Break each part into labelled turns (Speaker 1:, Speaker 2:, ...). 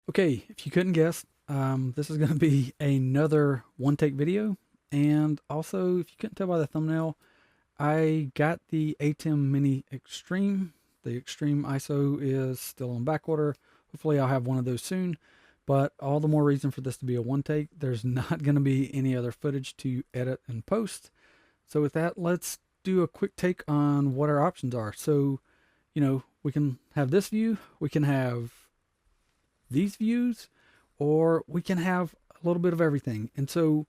Speaker 1: Okay, if you couldn't guess, this is going to be another one-take video. And also, if you couldn't tell by the thumbnail, I got the ATEM Mini Extreme. The Extreme ISO is still on back order. Hopefully I'll have one of those soon. But all the more reason for this to be a one-take. There's not going to be any other footage to edit and post. So with that, let's do a quick take on what our options are. So, we can have this view. We can have these views, or we can have a little bit of everything. And so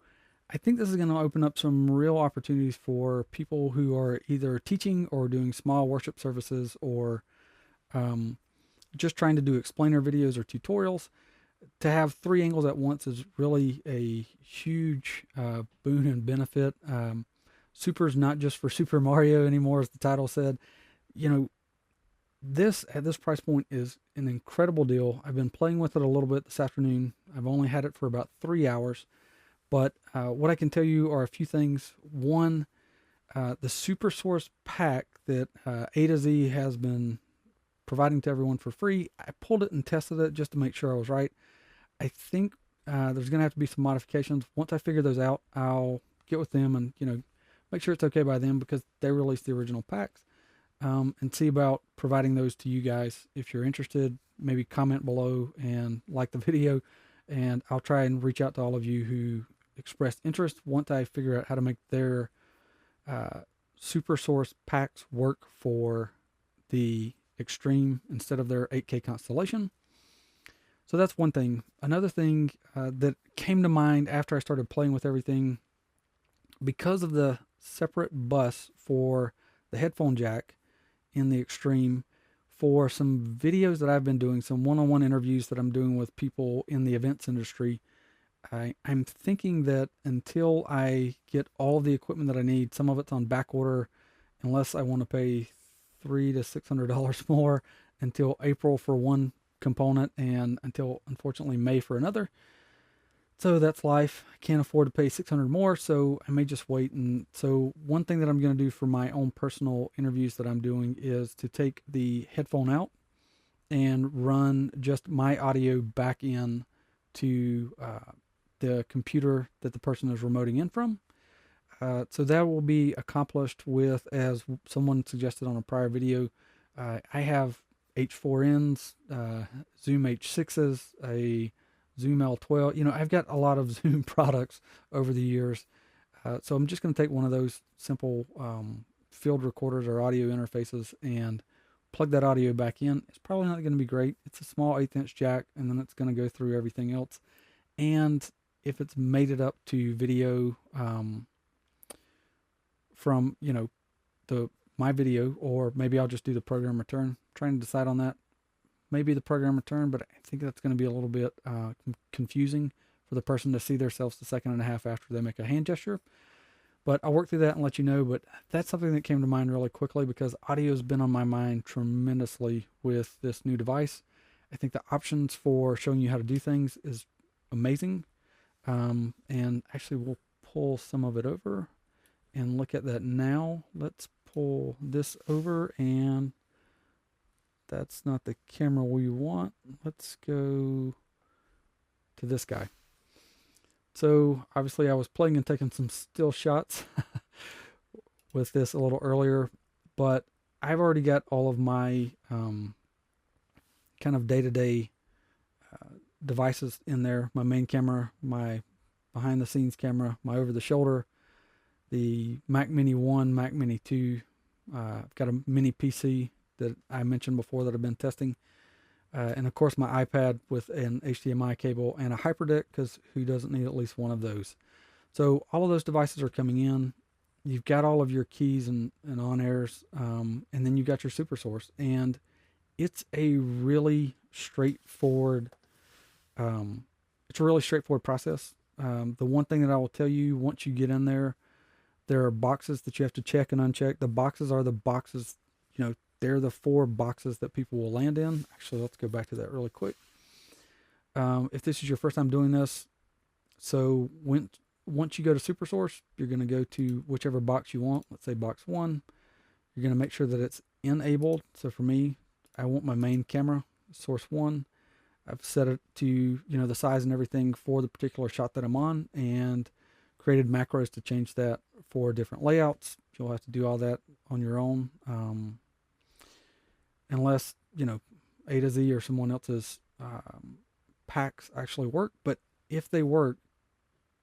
Speaker 1: I think this is going to open up some real opportunities for people who are either teaching or doing small worship services, or um, just trying to do explainer videos or tutorials. To have three angles at once is really a huge boon and benefit. Super is not just for Super Mario anymore, as the title said. You know, this at this price point is an incredible deal. I've been playing with it a little bit this afternoon. I've only had it for about 3 hours, but what I can tell you are a few things. One, the SuperSource pack that A to Z has been providing to everyone for free. I pulled it and tested it just to make sure I was right. I think there's going to have to be some modifications. Once I figure those out, I'll get with them and make sure it's okay by them, because they released the original packs. And see about providing those to you guys. If you're interested, maybe comment below and like the video, and I'll try and reach out to all of you who expressed interest once I figure out how to make their super source packs work for the Extreme instead of their 8K Constellation. So that's one thing. Another thing that came to mind after I started playing with everything, because of the separate bus for the headphone jack in the Extreme, for some videos that I've been doing, some one-on-one interviews that I'm doing with people in the events industry, I'm thinking that until I get all the equipment that I need, some of it's on back order, unless I want to pay $300 to $600 more until April for one component, and until unfortunately May for another. So that's life. I can't afford to pay 600 more, so I may just wait. And so one thing that I'm going to do for my own personal interviews that I'm doing is to take the headphone out and run just my audio back in to the computer that the person is remoting in from. So that will be accomplished with, as someone suggested on a prior video, I have H4Ns, Zoom H6s, a Zoom L12. I've got a lot of Zoom products over the years. So I'm just going to take one of those simple field recorders or audio interfaces and plug that audio back in. It's probably not going to be great. It's a small 1/8" jack, and then it's going to go through everything else. And if it's made it up to video from, my video, or maybe I'll just do the program return. I'm trying to decide on that. Maybe the program return, but I think that's going to be a little bit confusing for the person to see themselves the second and a half after they make a hand gesture. But I'll work through that and let you know. But that's something that came to mind really quickly, because audio has been on my mind tremendously with this new device. I think the options for showing you how to do things is amazing. And actually, we'll pull some of it over and look at that now. Let's pull this over, and that's not the camera we want. Let's go to this guy. So obviously I was playing and taking some still shots with this a little earlier, but I've already got all of my kind of day-to-day devices in there. My main camera, my behind the scenes camera, my over the shoulder, the Mac Mini 1, Mac Mini 2. I've got a mini PC that I mentioned before that I've been testing. And of course my iPad with an HDMI cable and a hyperdeck, because who doesn't need at least one of those? So all of those devices are coming in. You've got all of your keys and on-airs, and then you've got your SuperSource. And it's a really straightforward process. The one thing that I will tell you, once you get in there are boxes that you have to check and uncheck. The boxes are the boxes, they're the 4 boxes that people will land in. Actually, let's go back to that really quick. If this is your first time doing this, so once you go to SuperSource, you're going to go to whichever box you want. Let's say box 1. You're going to make sure that it's enabled. So for me, I want my main camera, source 1. I've set it to, you know, the size and everything for the particular shot that I'm on, and created macros to change that for different layouts. You'll have to do all that on your own, unless, you know, A to Z or someone else's packs actually work. But if they work,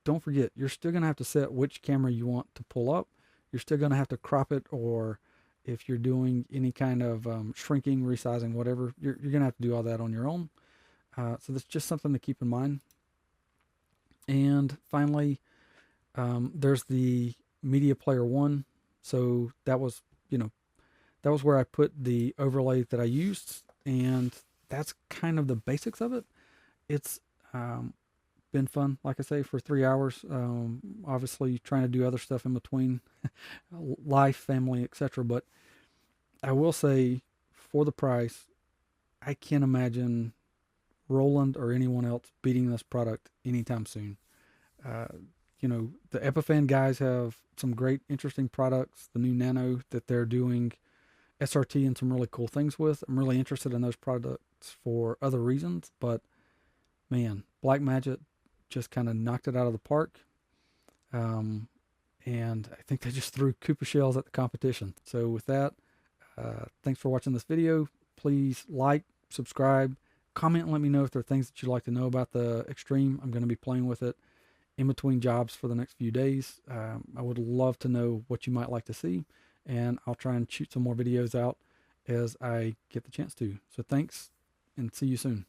Speaker 1: don't forget, you're still going to have to set which camera you want to pull up. You're still going to have to crop it, or if you're doing any kind of shrinking, resizing, whatever, you're going to have to do all that on your own. So that's just something to keep in mind. And finally, there's the Media Player 1. So that was, you know, that was where I put the overlay that I used, and that's kind of the basics of it. It's been fun, like I say, for 3 hours. Obviously, trying to do other stuff in between, life, family, etc. But I will say, for the price, I can't imagine Roland or anyone else beating this product anytime soon. Uh, you know, the Epiphan guys have some great, interesting products. The new Nano that they're doing SRT and some really cool things with. I'm really interested in those products for other reasons, but man, Blackmagic just kind of knocked it out of the park. And I think they just threw Koopa shells at the competition. So with that, thanks for watching this video. Please like, subscribe, comment, and let me know if there are things that you'd like to know about the Extreme. I'm going to be playing with it in between jobs for the next few days. I would love to know what you might like to see, and I'll try and shoot some more videos out as I get the chance to. So thanks, and see you soon.